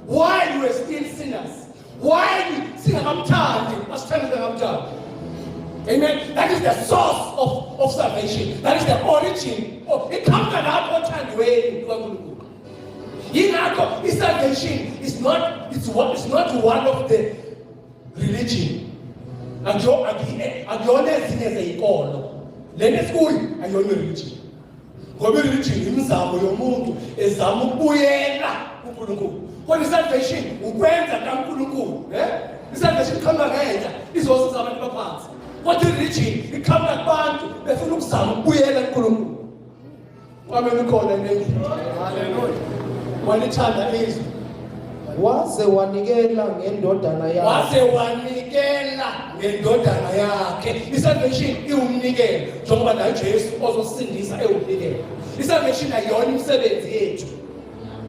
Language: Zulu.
while we were still sinners, while singakamthandi, asithanda singakamthandi. Amen. That is the source of salvation. That is the origin. It comes from our othandiweni kaNkulunkulu. Yingakho salvation is not one of the religion. Akuyona ezinye zeyinkolo. Lena esikuyo ayona religion. Ngoba religion imizamo yomuntu ezama ukubuyela kuNkulunkulu. Kodwa salvation ukwenza kaNkulunkulu, salvation ikhamba ngenhla izosiza abantu baphansi. Kodwa religion ikhamba kubantu befuna ukuzama ukubuyela kuNkulunkulu. Amen ukhona endlini. Hallelujah. Walithanda izwi. Waze wanikela ngendodana yakhe. Salvation iwumnikelo njengoba nayo Jesu ozosindisa ewumnikelo. Salvation ayona imisebenzi yethu.